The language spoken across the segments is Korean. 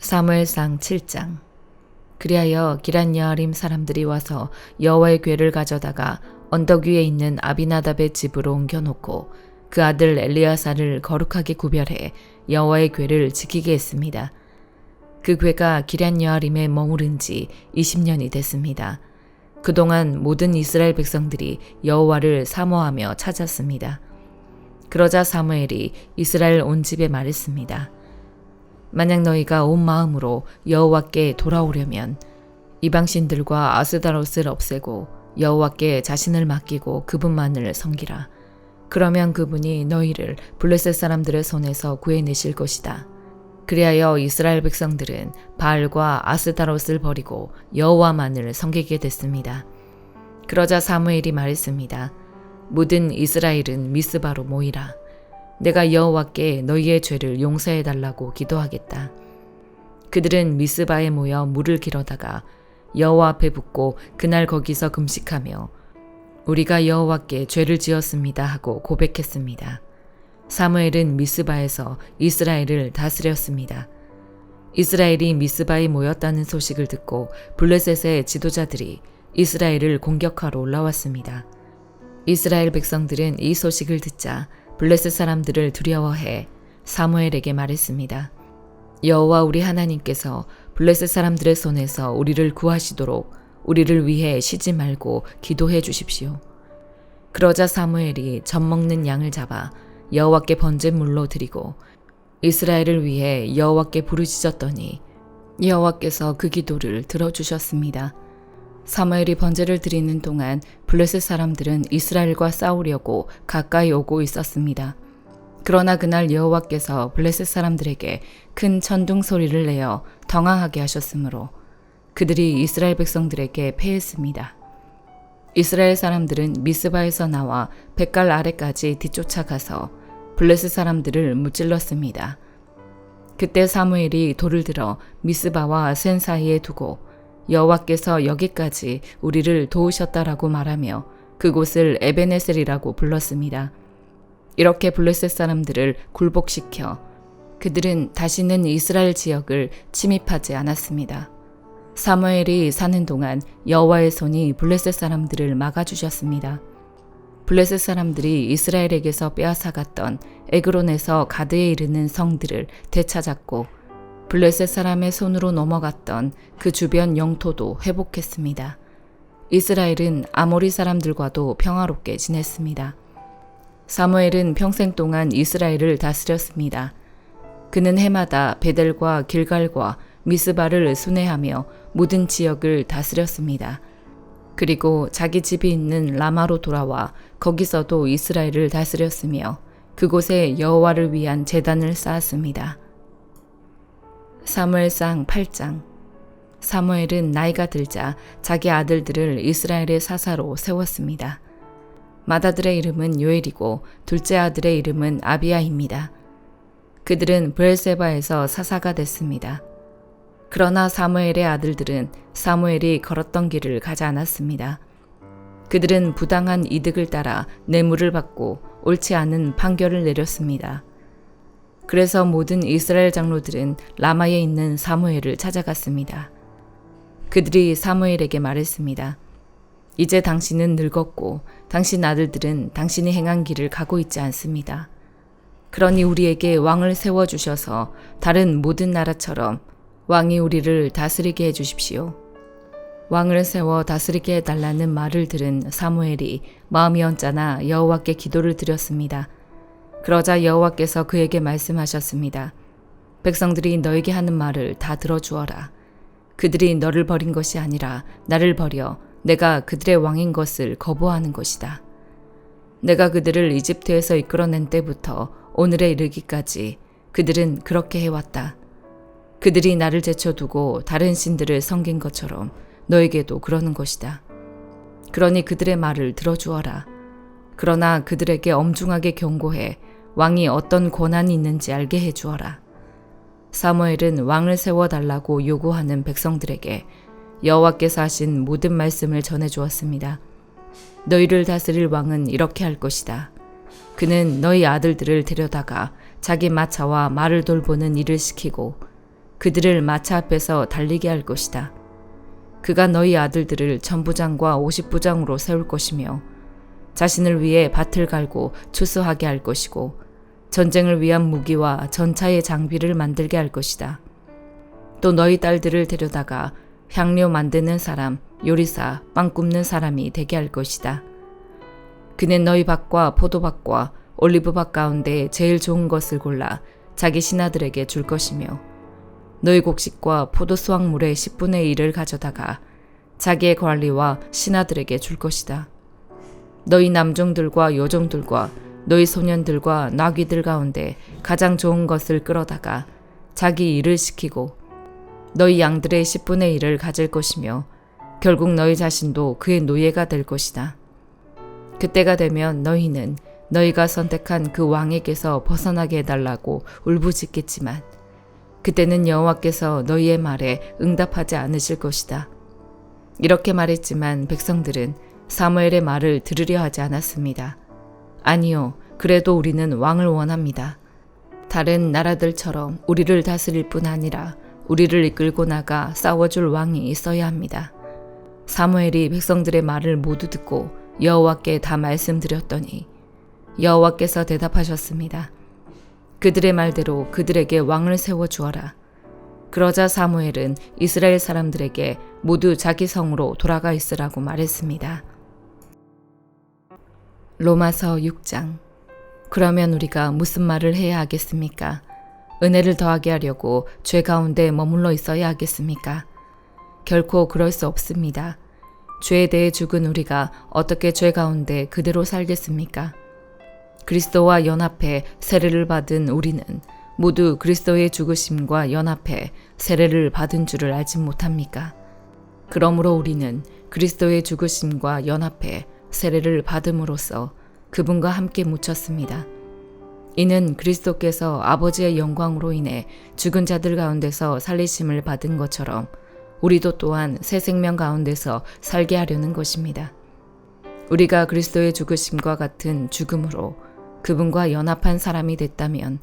사무엘상 7장. 그리하여 기럇여아림 사람들이 와서 여호와의 궤를 가져다가 언덕 위에 있는 아비나답의 집으로 옮겨놓고 그 아들 엘리야사를 거룩하게 구별해 여호와의 궤를 지키게 했습니다. 그 궤가 기럇여아림에 머무른 지 20년이 됐습니다. 그동안 모든 이스라엘 백성들이 여호와를 사모하며 찾았습니다. 그러자 사무엘이 이스라엘 온 집에 말했습니다. 만약 너희가 온 마음으로 여호와께 돌아오려면 이방신들과 아스다롯을 없애고 여호와께 자신을 맡기고 그분만을 섬기라. 그러면 그분이 너희를 블레셋 사람들의 손에서 구해내실 것이다. 그리하여 이스라엘 백성들은 바알과 아스다롯을 버리고 여호와만을 섬기게 됐습니다. 그러자 사무엘이 말했습니다. 모든 이스라엘은 미스바로 모이라. 내가 여호와께 너희의 죄를 용서해달라고 기도하겠다. 그들은 미스바에 모여 물을 길어다가 여호와 앞에 붓고 그날 거기서 금식하며 우리가 여호와께 죄를 지었습니다 하고 고백했습니다. 사무엘은 미스바에서 이스라엘을 다스렸습니다. 이스라엘이 미스바에 모였다는 소식을 듣고 블레셋의 지도자들이 이스라엘을 공격하러 올라왔습니다. 이스라엘 백성들은 이 소식을 듣자 블레셋 사람들을 두려워해 사무엘에게 말했습니다. 여호와 우리 하나님께서 블레셋 사람들의 손에서 우리를 구하시도록 우리를 위해 쉬지 말고 기도해 주십시오. 그러자 사무엘이 젖 먹는 양을 잡아 여호와께 번제물로 드리고 이스라엘을 위해 여호와께 부르짖었더니 여호와께서 그 기도를 들어주셨습니다. 사무엘이 번제를 드리는 동안 블레셋 사람들은 이스라엘과 싸우려고 가까이 오고 있었습니다. 그러나 그날 여호와께서 블레셋 사람들에게 큰 천둥 소리를 내어 당황하게 하셨으므로 그들이 이스라엘 백성들에게 패했습니다. 이스라엘 사람들은 미스바에서 나와 벳갈 아래까지 뒤쫓아가서 블레셋 사람들을 무찔렀습니다. 그때 사무엘이 돌을 들어 미스바와 센 사이에 두고 여호와께서 여기까지 우리를 도우셨다라고 말하며 그곳을 에베네셀이라고 불렀습니다. 이렇게 블레셋 사람들을 굴복시켜 그들은 다시는 이스라엘 지역을 침입하지 않았습니다. 사무엘이 사는 동안 여호와의 손이 블레셋 사람들을 막아주셨습니다. 블레셋 사람들이 이스라엘에게서 빼앗아갔던 에그론에서 가드에 이르는 성들을 되찾았고 블레셋 사람의 손으로 넘어갔던 그 주변 영토도 회복했습니다. 이스라엘은 아모리 사람들과도 평화롭게 지냈습니다. 사무엘은 평생 동안 이스라엘을 다스렸습니다. 그는 해마다 베델과 길갈과 미스바를 순회하며 모든 지역을 다스렸습니다. 그리고 자기 집이 있는 라마로 돌아와 거기서도 이스라엘을 다스렸으며 그곳에 여호와를 위한 제단을 쌓았습니다. 사무엘상 8장. 사무엘은 나이가 들자 자기 아들들을 이스라엘의 사사로 세웠습니다. 맏아들의 이름은 요엘이고 둘째 아들의 이름은 아비야입니다. 그들은 브엘세바에서 사사가 됐습니다. 그러나 사무엘의 아들들은 사무엘이 걸었던 길을 가지 않았습니다. 그들은 부당한 이득을 따라 뇌물을 받고 옳지 않은 판결을 내렸습니다. 그래서 모든 이스라엘 장로들은 라마에 있는 사무엘을 찾아갔습니다. 그들이 사무엘에게 말했습니다. 이제 당신은 늙었고 당신 아들들은 당신이 행한 길을 가고 있지 않습니다. 그러니 우리에게 왕을 세워주셔서 다른 모든 나라처럼 왕이 우리를 다스리게 해주십시오. 왕을 세워 다스리게 해달라는 말을 들은 사무엘이 마음이 언짢아 여호와께 기도를 드렸습니다. 그러자 여호와께서 그에게 말씀하셨습니다. 백성들이 너에게 하는 말을 다 들어주어라. 그들이 너를 버린 것이 아니라 나를 버려 내가 그들의 왕인 것을 거부하는 것이다. 내가 그들을 이집트에서 이끌어낸 때부터 오늘에 이르기까지 그들은 그렇게 해왔다. 그들이 나를 제쳐두고 다른 신들을 섬긴 것처럼 너에게도 그러는 것이다. 그러니 그들의 말을 들어주어라. 그러나 그들에게 엄중하게 경고해 왕이 어떤 권한이 있는지 알게 해주어라. 사무엘은 왕을 세워달라고 요구하는 백성들에게 여호와께서 하신 모든 말씀을 전해주었습니다. 너희를 다스릴 왕은 이렇게 할 것이다. 그는 너희 아들들을 데려다가 자기 마차와 말을 돌보는 일을 시키고 그들을 마차 앞에서 달리게 할 것이다. 그가 너희 아들들을 천부장과 50부장으로 세울 것이며 자신을 위해 밭을 갈고 추수하게 할 것이고 전쟁을 위한 무기와 전차의 장비를 만들게 할 것이다. 또 너희 딸들을 데려다가 향료 만드는 사람, 요리사, 빵 굽는 사람이 되게 할 것이다. 그는 너희 밭과 포도밭과 올리브밭 가운데 제일 좋은 것을 골라 자기 신하들에게 줄 것이며 너희 곡식과 포도 수확물의 10분의 1을 가져다가 자기의 관리와 신하들에게 줄 것이다. 너희 남종들과 여종들과 너희 소년들과 나귀들 가운데 가장 좋은 것을 끌어다가 자기 일을 시키고 너희 양들의 10분의 1을 가질 것이며 결국 너희 자신도 그의 노예가 될 것이다. 그때가 되면 너희는 너희가 선택한 그 왕에게서 벗어나게 해달라고 울부짖겠지만 그때는 여호와께서 너희의 말에 응답하지 않으실 것이다. 이렇게 말했지만 백성들은 사무엘의 말을 들으려 하지 않았습니다. 아니요, 그래도 우리는 왕을 원합니다. 다른 나라들처럼 우리를 다스릴 뿐 아니라 우리를 이끌고 나가 싸워줄 왕이 있어야 합니다. 사무엘이 백성들의 말을 모두 듣고 여호와께 다 말씀드렸더니 여호와께서 대답하셨습니다. 그들의 말대로 그들에게 왕을 세워주어라. 그러자 사무엘은 이스라엘 사람들에게 모두 자기 성으로 돌아가 있으라고 말했습니다. 로마서 6장. 그러면 우리가 무슨 말을 해야 하겠습니까? 은혜를 더하게 하려고 죄 가운데 머물러 있어야 하겠습니까? 결코 그럴 수 없습니다. 죄에 대해 죽은 우리가 어떻게 죄 가운데 그대로 살겠습니까? 그리스도와 연합해 세례를 받은 우리는 모두 그리스도의 죽으심과 연합해 세례를 받은 줄을 알지 못합니까? 그러므로 우리는 그리스도의 죽으심과 연합해 세례를 받음으로써 그분과 함께 묻혔습니다. 이는 그리스도께서 아버지의 영광으로 인해 죽은 자들 가운데서 살리심을 받은 것처럼 우리도 또한 새 생명 가운데서 살게 하려는 것입니다. 우리가 그리스도의 죽으심과 같은 죽음으로 그분과 연합한 사람이 됐다면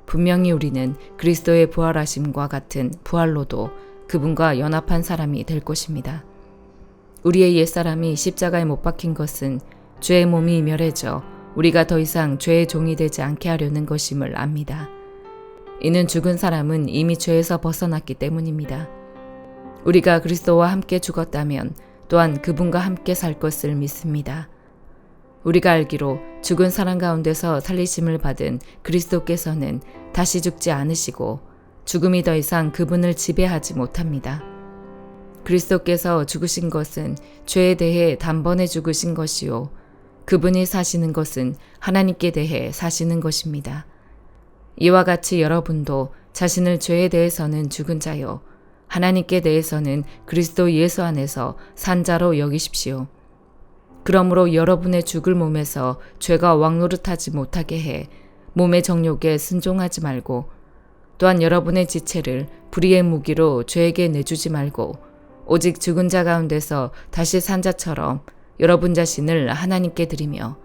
분명히 우리는 그리스도의 부활하심과 같은 부활로도 그분과 연합한 사람이 될 것입니다. 우리의 옛사람이 십자가에 못 박힌 것은 죄의 몸이 멸해져 우리가 더 이상 죄의 종이 되지 않게 하려는 것임을 압니다. 이는 죽은 사람은 이미 죄에서 벗어났기 때문입니다. 우리가 그리스도와 함께 죽었다면 또한 그분과 함께 살 것을 믿습니다. 우리가 알기로 죽은 사람 가운데서 살리심을 받은 그리스도께서는 다시 죽지 않으시고 죽음이 더 이상 그분을 지배하지 못합니다. 그리스도께서 죽으신 것은 죄에 대해 단번에 죽으신 것이요 그분이 사시는 것은 하나님께 대해 사시는 것입니다. 이와 같이 여러분도 자신을 죄에 대해서는 죽은 자요 하나님께 대해서는 그리스도 예수 안에서 산 자로 여기십시오. 그러므로 여러분의 죽을 몸에서 죄가 왕노릇하지 못하게 해 몸의 정욕에 순종하지 말고 또한 여러분의 지체를 불의의 무기로 죄에게 내주지 말고 오직 죽은 자 가운데서 다시 산 자처럼 여러분 자신을 하나님께 드리며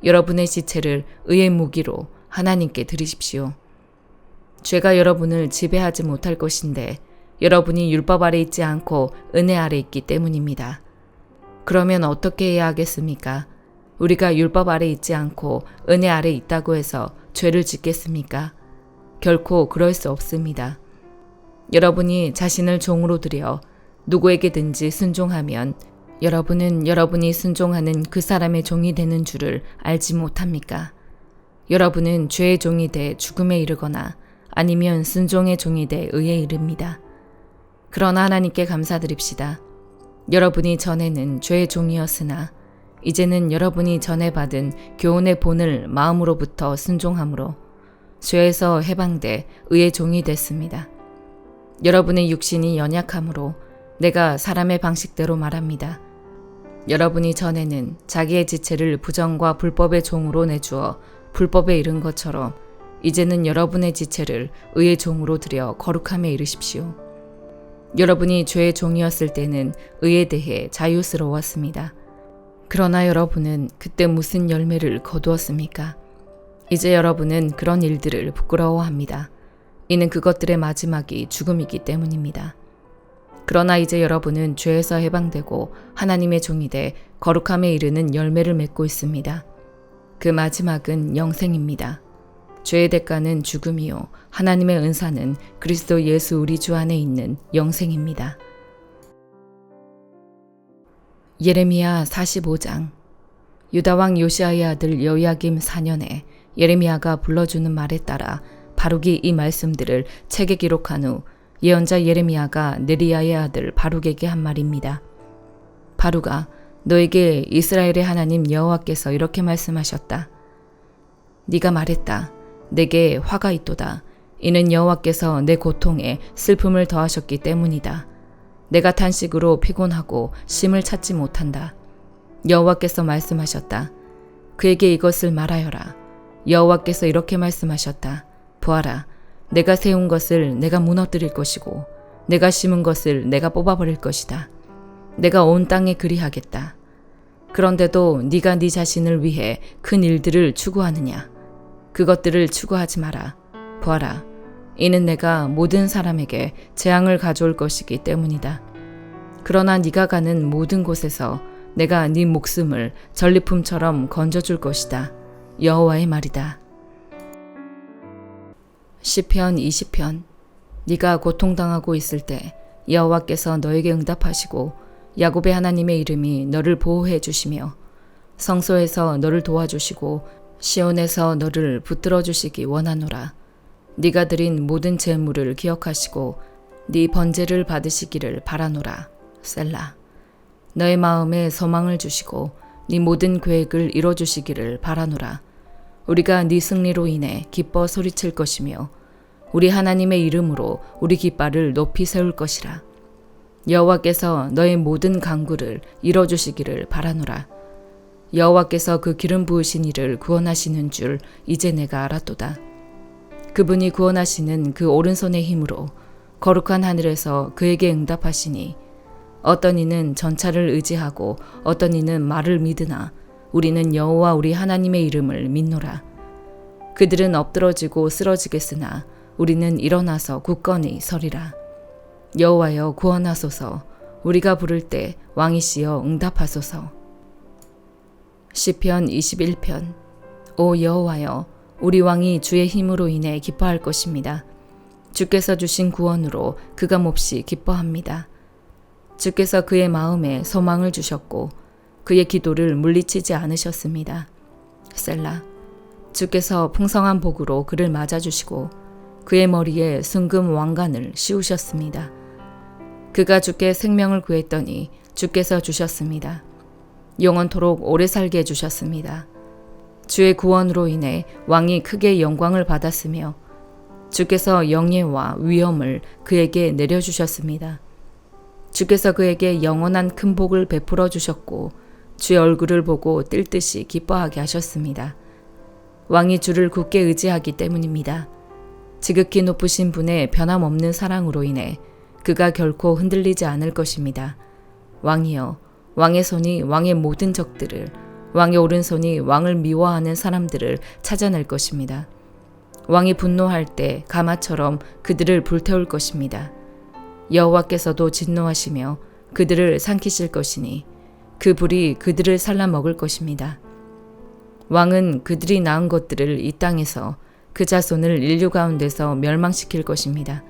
여러분의 지체를 의의 무기로 하나님께 드리십시오. 죄가 여러분을 지배하지 못할 것인데 여러분이 율법 아래 있지 않고 은혜 아래 있기 때문입니다. 그러면 어떻게 해야 하겠습니까? 우리가 율법 아래 있지 않고 은혜 아래 있다고 해서 죄를 짓겠습니까? 결코 그럴 수 없습니다. 여러분이 자신을 종으로 들여 누구에게든지 순종하면 여러분은 여러분이 순종하는 그 사람의 종이 되는 줄을 알지 못합니까? 여러분은 죄의 종이 돼 죽음에 이르거나 아니면 순종의 종이 돼 의에 이릅니다. 그러나 하나님께 감사드립시다. 여러분이 전에는 죄의 종이었으나 이제는 여러분이 전에 받은 교훈의 본을 마음으로부터 순종함으로 죄에서 해방돼 의의 종이 됐습니다. 여러분의 육신이 연약함으로 내가 사람의 방식대로 말합니다. 여러분이 전에는 자기의 지체를 부정과 불법의 종으로 내주어 불법에 이른 것처럼 이제는 여러분의 지체를 의의 종으로 들여 거룩함에 이르십시오. 여러분이 죄의 종이었을 때는 의에 대해 자유스러웠습니다. 그러나 여러분은 그때 무슨 열매를 거두었습니까? 이제 여러분은 그런 일들을 부끄러워합니다. 이는 그것들의 마지막이 죽음이기 때문입니다. 그러나 이제 여러분은 죄에서 해방되고 하나님의 종이 돼 거룩함에 이르는 열매를 맺고 있습니다. 그 마지막은 영생입니다. 죄의 대가는 죽음이요 하나님의 은사는 그리스도 예수 우리 주 안에 있는 영생입니다. 예레미야 45장. 유다왕 요시아의 아들 여호야김 4년에 예레미야가 불러주는 말에 따라 바룩이 이 말씀들을 책에 기록한 후 예언자 예레미야가 네리야의 아들 바룩에게 한 말입니다. 바룩아, 너에게 이스라엘의 하나님 여호와께서 이렇게 말씀하셨다. 네가 말했다. 내게 화가 있도다. 이는 여호와께서 내 고통에 슬픔을 더하셨기 때문이다. 내가 탄식으로 피곤하고 쉼을 찾지 못한다. 여호와께서 말씀하셨다. 그에게 이것을 말하여라. 여호와께서 이렇게 말씀하셨다. 보아라, 내가 세운 것을 내가 무너뜨릴 것이고 내가 심은 것을 내가 뽑아버릴 것이다. 내가 온 땅에 그리하겠다. 그런데도 네가 네 자신을 위해 큰 일들을 추구하느냐? 그것들을 추구하지 마라. 보아라, 이는 내가 모든 사람에게 재앙을 가져올 것이기 때문이다. 그러나 네가 가는 모든 곳에서 내가 네 목숨을 전리품처럼 건져줄 것이다. 여호와의 말이다. 시편 20편. 네가 고통당하고 있을 때 여호와께서 너에게 응답하시고 야곱의 하나님의 이름이 너를 보호해 주시며 성소에서 너를 도와주시고 시온에서 너를 붙들어 주시기 원하노라. 네가 드린 모든 재물을 기억하시고 네 번제를 받으시기를 바라노라. 셀라. 너의 마음에 소망을 주시고 네 모든 계획을 이뤄주시기를 바라노라. 우리가 네 승리로 인해 기뻐 소리칠 것이며 우리 하나님의 이름으로 우리 깃발을 높이 세울 것이라. 여호와께서 너의 모든 간구를 이뤄주시기를 바라노라. 여호와께서 그 기름 부으신 이를 구원하시는 줄 이제 내가 알았도다. 그분이 구원하시는 그 오른손의 힘으로 거룩한 하늘에서 그에게 응답하시니 어떤 이는 전차를 의지하고 어떤 이는 말을 믿으나 우리는 여호와 우리 하나님의 이름을 믿노라. 그들은 엎드러지고 쓰러지겠으나 우리는 일어나서 굳건히 서리라. 여호와여 구원하소서. 우리가 부를 때 왕이시여 응답하소서. 시편 21편. 오 여호와여, 우리 왕이 주의 힘으로 인해 기뻐할 것입니다. 주께서 주신 구원으로 그가 몹시 기뻐합니다. 주께서 그의 마음에 소망을 주셨고 그의 기도를 물리치지 않으셨습니다. 셀라. 주께서 풍성한 복으로 그를 맞아주시고 그의 머리에 순금 왕관을 씌우셨습니다. 그가 주께 생명을 구했더니 주께서 주셨습니다. 영원토록 오래 살게 해주셨습니다. 주의 구원으로 인해 왕이 크게 영광을 받았으며 주께서 영예와 위엄을 그에게 내려주셨습니다. 주께서 그에게 영원한 큰 복을 베풀어 주셨고 주의 얼굴을 보고 뜰 듯이 기뻐하게 하셨습니다. 왕이 주를 굳게 의지하기 때문입니다. 지극히 높으신 분의 변함없는 사랑으로 인해 그가 결코 흔들리지 않을 것입니다. 왕이여, 왕의 손이 왕의 모든 적들을, 왕의 오른손이 왕을 미워하는 사람들을 찾아낼 것입니다. 왕이 분노할 때 가마처럼 그들을 불태울 것입니다. 여호와께서도 진노하시며 그들을 삼키실 것이니 그 불이 그들을 살라 먹을 것입니다. 왕은 그들이 낳은 것들을 이 땅에서 그 자손을 인류 가운데서 멸망시킬 것입니다.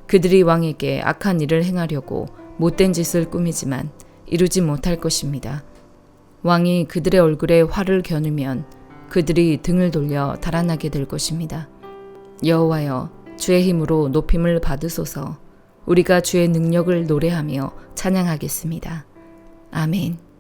그들이 왕에게 악한 일을 행하려고 못된 짓을 꾸미지만 이루지 못할 것입니다. 왕이 그들의 얼굴에 화를 겨누면 그들이 등을 돌려 달아나게 될 것입니다. 여호와여, 주의 힘으로 높임을 받으소서. 우리가 주의 능력을 노래하며 찬양하겠습니다. 아멘.